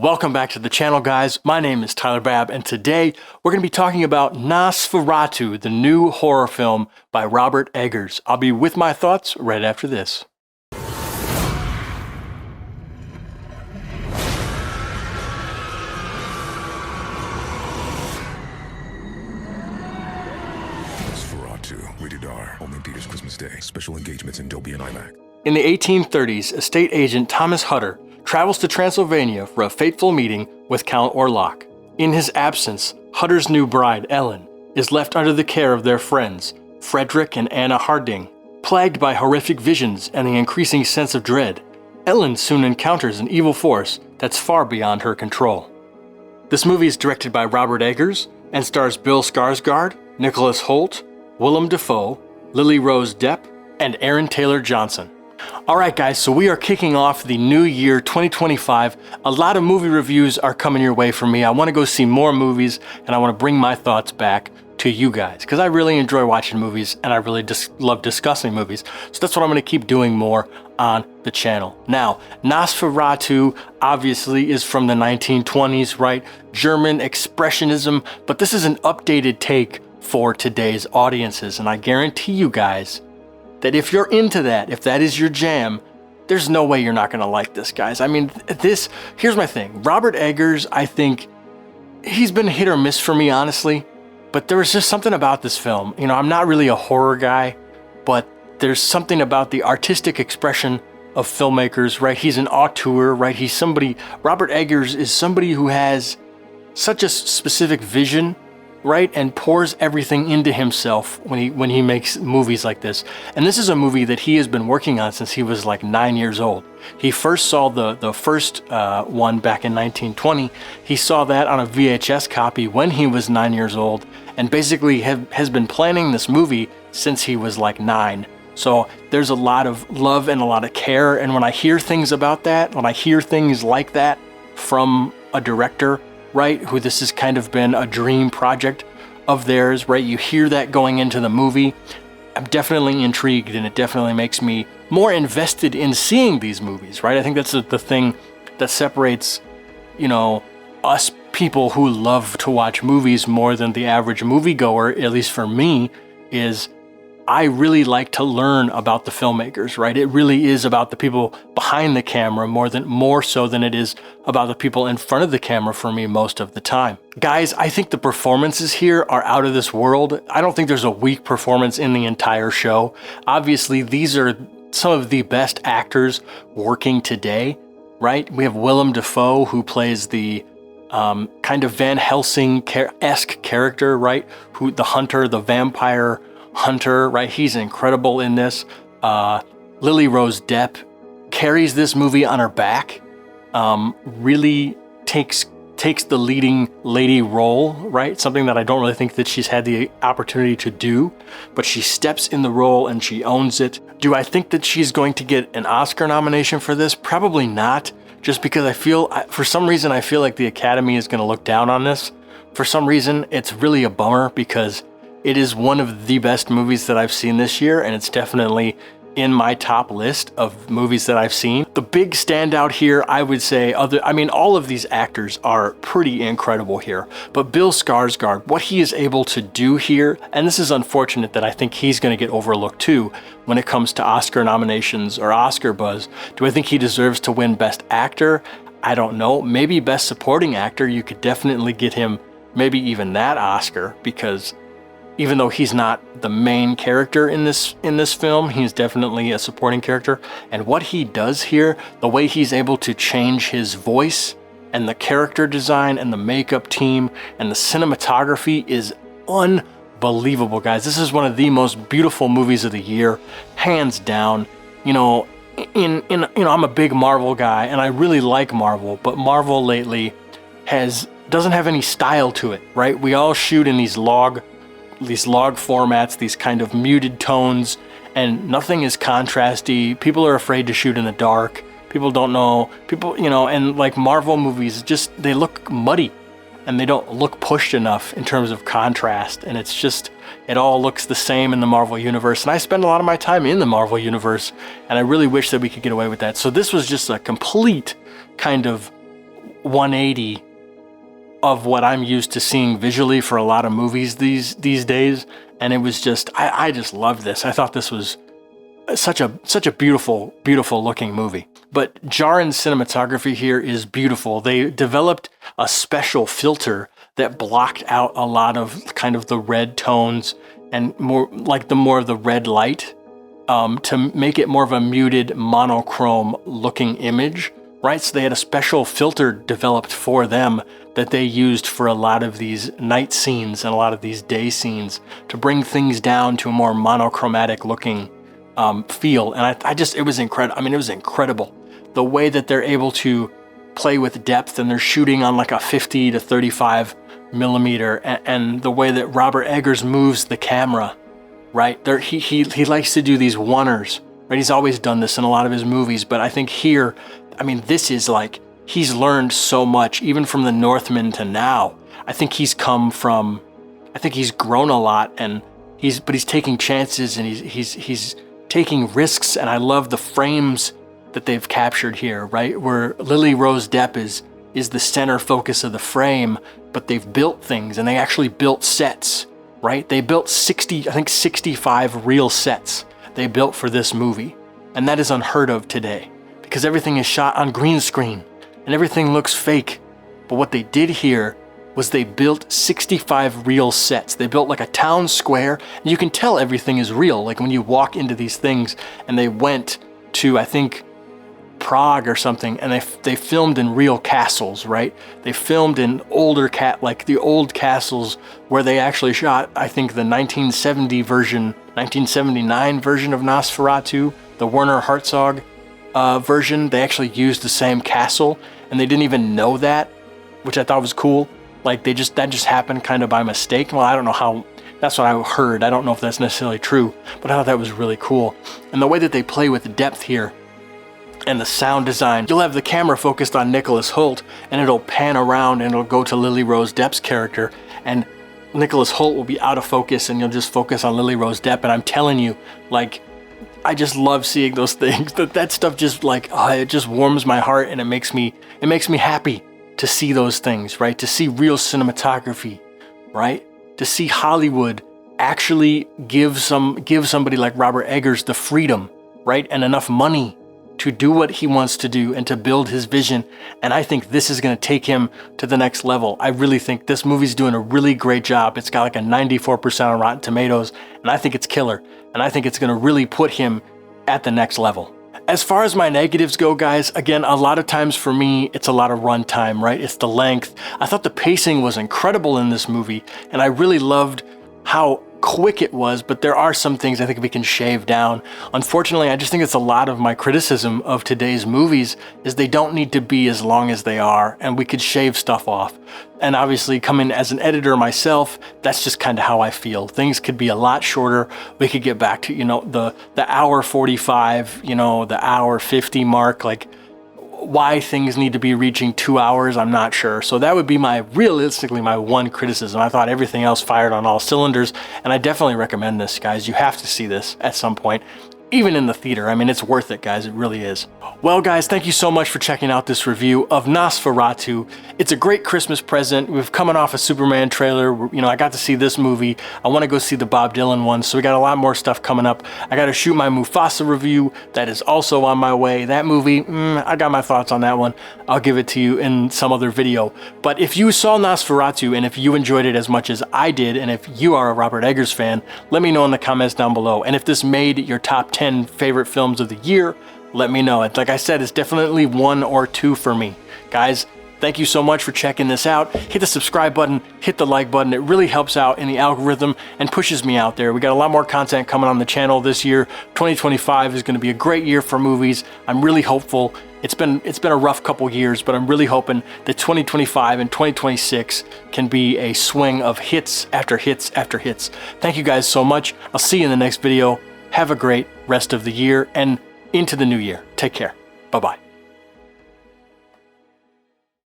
Welcome back to the channel, guys. My name is Tyler Babb, and today we're going to be talking about Nosferatu, the new horror film by Robert Eggers. I'll be with my thoughts right after this. Nosferatu, rated R, only in theaters Christmas Day. Special engagements in Dolby and IMAX. In the 1830s, estate agent Thomas Hutter travels to Transylvania for a fateful meeting with Count Orlok. In his absence, Hutter's new bride, Ellen, is left under the care of their friends, Frederick and Anna Harding. Plagued by horrific visions and the increasing sense of dread, Ellen soon encounters an evil force that's far beyond her control. This movie is directed by Robert Eggers and stars Bill Skarsgård, Nicholas Hoult, Willem Dafoe, Lily Rose Depp, and Aaron Taylor Johnson. Alright guys, so we are kicking off the new year 2025. A lot of movie reviews are coming your way from me. I want to go see more movies and I want to bring my thoughts back to you guys because I really enjoy watching movies and I really love discussing movies. So that's what I'm going to keep doing more on the channel. Now, Nosferatu obviously is from the 1920s, right? German expressionism, but this is an updated take for today's audiences, and I guarantee you guys that if you're into that, if that is your jam, there's no way you're not gonna like this, guys. I mean, here's my thing. Robert Eggers, I think, he's been hit or miss for me, honestly, but there was just something about this film. You know, I'm not really a horror guy, but there's something about the artistic expression of filmmakers, right? He's an auteur, right? Robert Eggers is somebody who has such a specific vision, right, and pours everything into himself when he makes movies like this. And this is a movie that he has been working on since he was like 9 years old. He first saw the first one back in 1920. He saw that on a VHS copy when he was 9 years old, and basically has been planning this movie since he was like 9. So there's a lot of love and a lot of care, and when I hear things about that, when I hear things like that from a director, right, who this has kind of been a dream project of theirs, right? You hear that going into the movie. I'm definitely intrigued, and it definitely makes me more invested in seeing these movies, right? I think that's the thing that separates, you know, us people who love to watch movies more than the average moviegoer, at least for me, is I really like to learn about the filmmakers, right? It really is about the people behind the camera more so than it is about the people in front of the camera for me most of the time. Guys, I think the performances here are out of this world. I don't think there's a weak performance in the entire show. Obviously, these are some of the best actors working today, right? We have Willem Dafoe, who plays the kind of Van Helsing-esque character, right? The hunter, the vampire hunter, right? He's incredible in this. Lily Rose Depp carries this movie on her back, really takes the leading lady role, right? Something that I don't really think that she's had the opportunity to do, but she steps in the role and she owns it. Do I think that she's going to get an Oscar nomination for this? Probably not, just because for some reason I feel like the Academy is going to look down on this. For some reason, it's really a bummer because it is one of the best movies that I've seen this year, and it's definitely in my top list of movies that I've seen. The big standout here, I would say, all of these actors are pretty incredible here, but Bill Skarsgård, what he is able to do here, and this is unfortunate that I think he's going to get overlooked too when it comes to Oscar nominations or Oscar buzz. Do I think he deserves to win Best Actor? I don't know. Maybe Best Supporting Actor, you could definitely get him maybe even that Oscar, because even though he's not the main character in this film, he's definitely a supporting character. And what he does here, the way he's able to change his voice and the character design and the makeup team and the cinematography is unbelievable, guys. This is one of the most beautiful movies of the year, hands down. You know, I'm a big Marvel guy and I really like Marvel, but Marvel lately doesn't have any style to it, right? We all shoot in these log formats, these kind of muted tones, and nothing is contrasty. People are afraid to shoot in the dark. People don't know. And like Marvel movies, they look muddy and they don't look pushed enough in terms of contrast. And it all looks the same in the Marvel universe. And I spend a lot of my time in the Marvel universe, and I really wish that we could get away with that. So this was just a complete kind of 180 of what I'm used to seeing visually for a lot of movies these days. And it was just, I just loved this. I thought this was such a beautiful looking movie. But Jarin's cinematography here is beautiful. They developed a special filter that blocked out a lot of kind of the red tones and more of the red light, to make it more of a muted monochrome looking image, right? So they had a special filter developed for them that they used for a lot of these night scenes and a lot of these day scenes to bring things down to a more monochromatic looking feel. And it was incredible. I mean, it was incredible. The way that they're able to play with depth, and they're shooting on like a 50 to 35 millimeter, and the way that Robert Eggers moves the camera, right? He likes to do these one-ers, right? He's always done this in a lot of his movies, but I think here, I mean, this is like, he's learned so much, even from The Northman to now. I think he's grown a lot, and he's taking chances, and he's taking risks, and I love the frames that they've captured here, right? Where Lily Rose Depp is the center focus of the frame, but they've built things, and they actually built sets, right? They built 65 real sets they built for this movie. And that is unheard of today, because everything is shot on green screen and everything looks fake. But what they did here was they built 65 real sets. They built like a town square, and you can tell everything is real. Like when you walk into these things, and they went to, I think, Prague or something, and they filmed in real castles, right? They filmed in like the old castles where they actually shot, I think, the 1979 version of Nosferatu, the Werner Herzog version. They actually used the same castle, and they didn't even know that, which I thought was cool. Like that just happened kind of by mistake. Well, I don't know how. That's what I heard. I don't know if that's necessarily true, but I thought that was really cool. And the way that they play with depth here, and the sound design. You'll have the camera focused on Nicholas Hoult, and it'll pan around and it'll go to Lily Rose Depp's character, and Nicholas Hoult will be out of focus, and you'll just focus on Lily Rose Depp. And I'm telling you, like, I just love seeing those things. That stuff just like, it just warms my heart, and it makes me happy to see those things, right? To see real cinematography, right? To see Hollywood actually give somebody like Robert Eggers the freedom, right? And enough money to do what he wants to do and to build his vision. And I think this is going to take him to the next level. I really think this movie's doing a really great job. It's got like a 94% on Rotten Tomatoes, and I think it's killer. And I think it's going to really put him at the next level. As far as my negatives go, guys, again, a lot of times for me, it's a lot of runtime, right? It's the length. I thought the pacing was incredible in this movie, and I really loved how quick it was, but there are some things I think we can shave down. Unfortunately, I just think it's a lot of my criticism of today's movies is they don't need to be as long as they are, and we could shave stuff off. And obviously, coming as an editor myself, that's just kind of how I feel. Things could be a lot shorter. We could get back to, the hour 45, the hour 50 mark, like why things need to be reaching 2 hours, I'm not sure. So that would be realistically my one criticism. I thought everything else fired on all cylinders, and I definitely recommend this, guys. You have to see this at some point, even in the theater. I mean, it's worth it, guys. It really is. Well, guys, thank you so much for checking out this review of Nosferatu. It's a great Christmas present. We've coming off a Superman trailer. I got to see this movie. I want to go see the Bob Dylan one, so we got a lot more stuff coming up. I got to shoot my Mufasa review. That is also on my way. That movie, I got my thoughts on that one. I'll give it to you in some other video. But if you saw Nosferatu, and if you enjoyed it as much as I did, and if you are a Robert Eggers fan, let me know in the comments down below. And if this made your top 10 favorite films of the year, let me know. Like I said, it's definitely 1 or 2 for me. Guys, thank you so much for checking this out. Hit the subscribe button, hit the like button. It really helps out in the algorithm and pushes me out there. We got a lot more content coming on the channel this year. 2025 is going to be a great year for movies. I'm really hopeful. It's been a rough couple years, but I'm really hoping that 2025 and 2026 can be a swing of hits after hits after hits. Thank you guys so much. I'll see you in the next video. Have a great rest of the year and into the new year. Take care. Bye-bye.